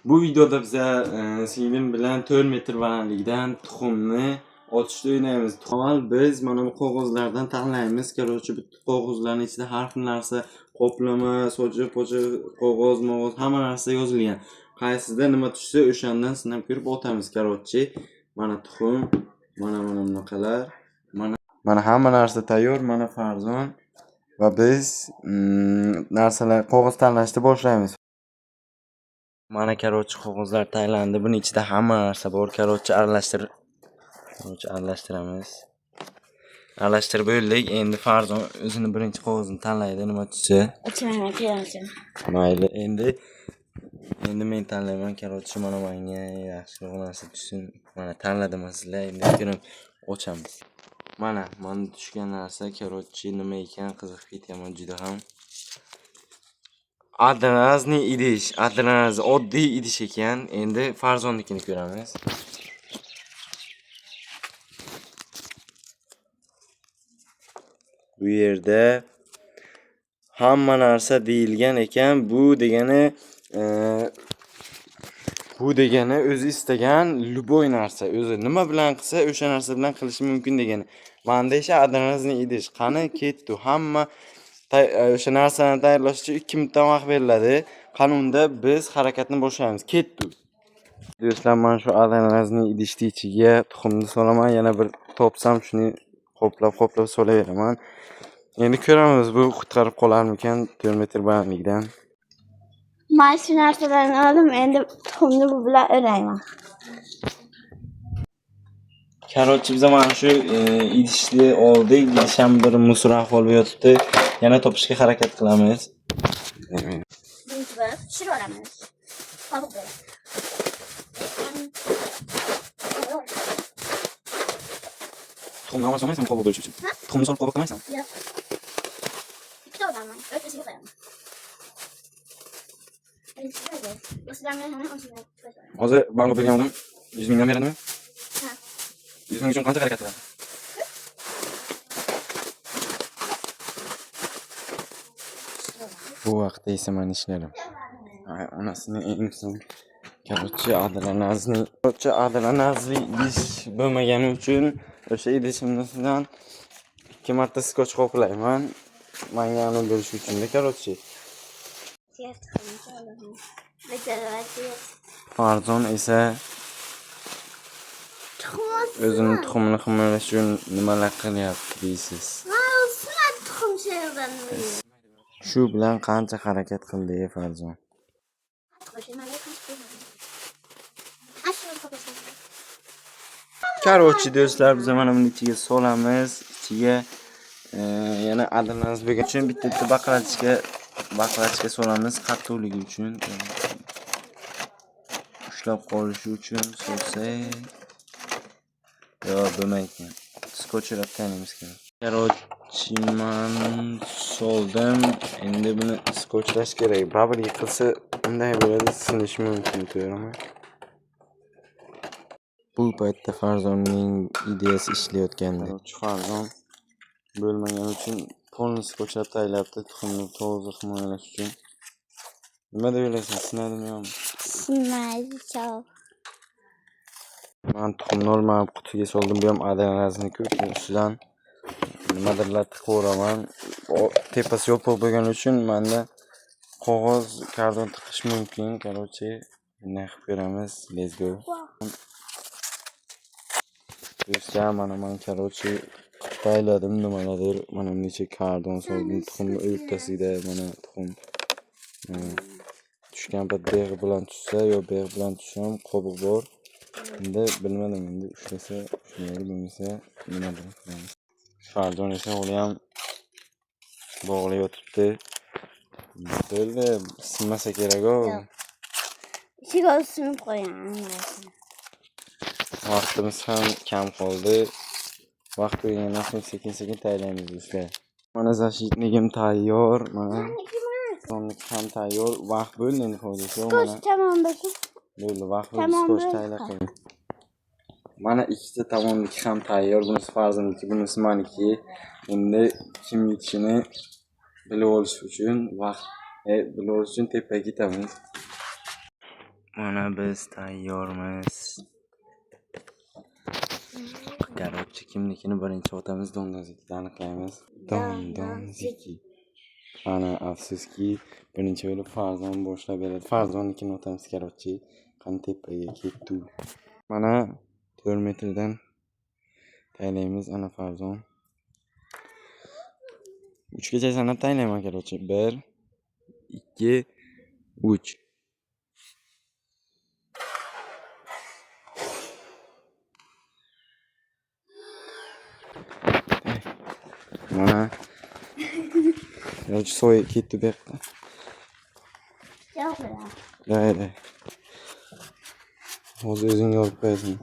Bu videoda bize singlim bilan 4 metr balandlikdan tuxumni ochishni o'ynaymiz. Avval biz mana bu qog'ozlardan tanlaymiz. Короче, bu qog'ozlarning ichida har xil narsa, qoplama, sochi-pochi, qog'oz, hamma narsa yozilgan. Qaysida nima tushsa o'shandan sinab ko'rib otamiz. Короче, mana tuxum, mana bunaqalar, mana hamma narsa tayyor, mana Farzon va biz narsalar qog'oz tanlashni boshlaymiz. Mana короче qog'ozlar taylandi. Buning ichida hamma narsa bor. короче aralashtiramiz. Aralashtirib bo'ldik. Endi Farzon o'zini birinchi qog'ozini tanlaydi, nima tushsa. Mayli. Endi men tanlayman. короче mana menga yaxshiroq narsa tushsin. Mana tanladim sizlar. Endi ko'rib ochamiz. Mana tushgan narsa короче nima ekan qiziqib ketaman juda ham. Adranazniy idish, oddiy idish ekan. Endi Farzonnikini ko'ramiz. Bu yerda hamma narsa deyilgan ekan. Bu degani o'zi istagan luboy narsa. O'zi nima bilan qilsa, o'sha narsa bilan qilishi mumkin degani. Menda esa adranazniy idish. Qani ketdi. Hamma o'sha narsani tayyorlash uchun 2 minutdan vaqt beriladi. Qanunda biz harakatni boshlaymiz. Ketdi. Do'stlar, men shu adranazniy idishni ichiga tuxumni solaman. Yana bir topsam shuni qoplab solaveraman. Endi ko'ramiz bu qutqarib qolarmikan 4 metr balandlikdan. Men shu narsalarni oldim, endi tuxumni bu bilan o'rayman. Короче, biz mana shu idishni oldik. Idish ham bir musor ahvolda yotibdi. Yana topishga harakat qilamiz. Birinchi bo'lib pishirib olamiz. Qovuq bilan. Tuxumni olmaysan, qovuq bo'lish uchun. Tuxumni solib qovuq qilmaysan? Yo'q. Ikkita olaman, o'rtasiga qo'yaman. Hozir bank bergan odam 100 mingdan beradimi? Ha. 100 ming uchun qancha harakat qiladi? Bu vaqtda esa men ishladim. Onasining eng so'ng adranazli idish bo'lmagani uchun o'sha idishimdan 2 marta skoch qoplayman. Menga uni bo'lish uchun. Короче, Farzon esa o'zini tuxumini himoyalash uchun nimalar qilyapti deysiz. Shu bilan qancha harakat qildi Farzon? Короче, do'stlar, biz mana buni ichiga solamiz. Ichiga yana adrenalin bo'lgan uchun bitta baqlachiga solamiz, qattiqligi uchun. Ushlab qolishi uchun solsak. Yo'q, bo'lmaydi. Skochirab tanimiz kerak. Короче, men soldim. Endi buni skochlash kerak. Baribir yiqilsa unday bo'ladi, sinishi mumkin, to'g'rimi? Bu paytda Farzonning ideyasi ishlayotgandi. Farzon bo'lmagani uchun polni skochlab tayyorlabdi, tuxumni to'g'ri himoyalash uchun. Nima deb o'ylaysan, sinadimi yo'qmi? Sinmaydi, chao. Men tuxumni normal qutiga soldim, bu ham adrenalin ko'p, ustidan nimadirlar tiqaveraman. Tepasi yopiq bo'lgani uchun menda qog'oz, karton tiqish mumkin. Короче, bunday qilib ko'ramiz. Let's go. Do'stlar, mana men короче tayyorladim nimalardir. Mana necha karton soldim, tuxumni o'rtasida mana tuxum. Tushgan payt beg' bilan tushsa yo beg' bilan tushsam qobiq bor. Endi bilmadim, endi ushlasa ushlaydi, bo'lmasa nimadir qilamiz. Farzon esa o'li ham bog'lab yotibdi. Bo'ldi, sinmasa kerak-ku. Ichiga sinib qo'yaman. Vaqtimiz ham kam qoldi. Vaqt o'ynagandan so'ng sekin tayyorlaymiz do'stlar. Mana zashitligim tayyor, mana sonlik ham tayyor. Vaqt bo'ldi endi foydasi yo'q mana. Skoch tomondagi. Bo'ldi, vaqt bo'ldi, skoch tayyor qiling. Mana ikkita tomonniki ham tayyor. Bunisi Farzonniki, bunisi meniki. Endi kim yutishini bilib olish uchun tepaga ketamiz. Mana biz tayyormiz. Короче, kimnikini birinchi otamiz Dondonzikidan aniqlaymiz. Dondonziki. Ana afsuski birinchi bo'lib Farzon boshlab beradi. Farzonnikini otamiz короче. Qani tepaga ketdi. Mana 4 metrdan taylaymiz ana Farzon. 3 gacha sanab taylayman короче. 1 2 3. Mana короче soy ketdi bu yoqqa. Yo'q bilan. Mayli. Hozir o'zing olib qo'yasan.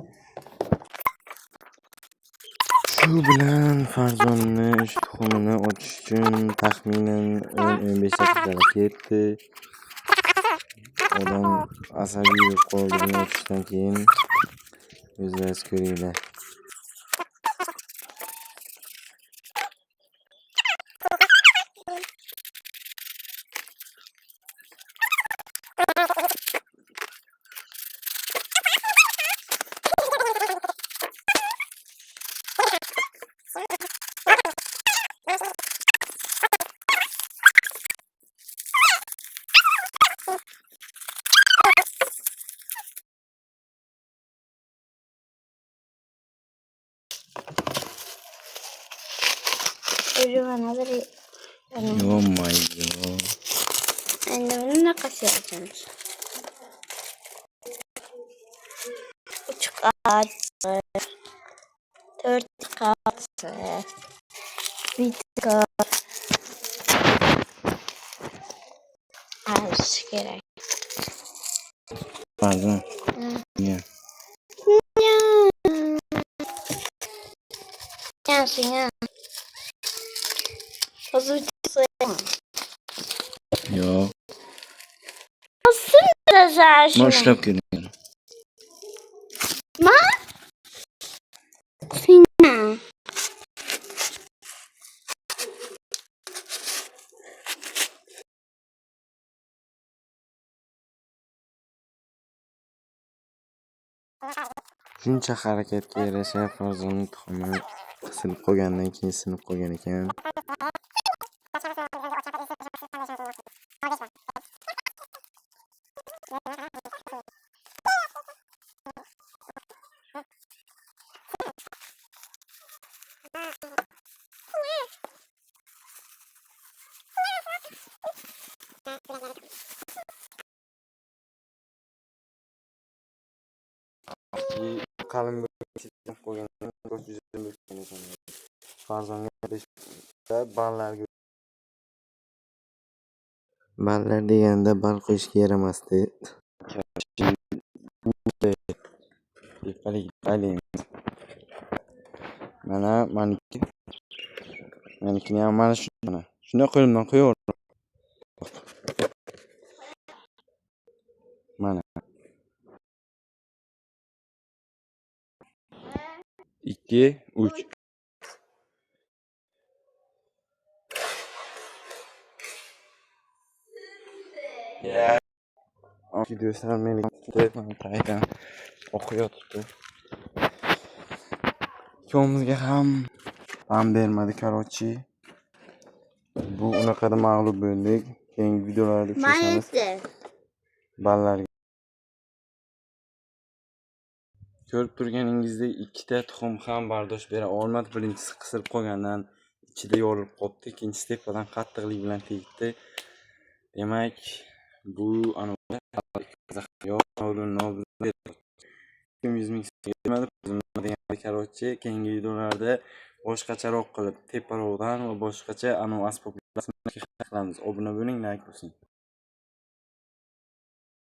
Shu bilan Farzonni tuxumini ochish uchun taxminan 10-15 daqiqalar ketdi. Odam asabiy bo'lib qoldi buni ochishdan keyin. O'zlaringiz ko'ringlar. Bana biri. Oh my god. Endi buni naqash yapacağız. 3 kat, 4 kat, 1 kat. Az gerek. Farzon. Ya. Yansın ya. Hazır sayamam. Yo. Nasıl güzel şimdi? Boşlap görüyorum. Sina. Shuncha harakatga yarasha Farzonning tuxumi qisilib qolgandan keyin sinib qolgan ekan. Qalin bo'lib qolgandan keyin bo'lgan ekan. Farzonga ballar deganda bal qo'yishga yaramasdi. Mana manikini ham mana shunday qo'limdan qo'yaverdim. Mana 2 3. Ya. Do'stlar meni taydan o'qiyotibdi. Ikkovimizga ham bermadi короче. Bu unaqada mag'lub bo'ldik. Keyingi videolarda ko'rishamiz. Ballarga. Ko'rib turganingizdek ikkita tuxum ham bardosh bera olmadi. Birinchisi qisilib qolgandan ichida yorilib qoldi. Ikkinchisi tepadan qattiqlik bilan tegdi. Demak, bu keyingi videolarda boshqacharoq qilib teparoqdan va boshqacha asboblarni qilamiz. Obuna bo'ling, like bosing.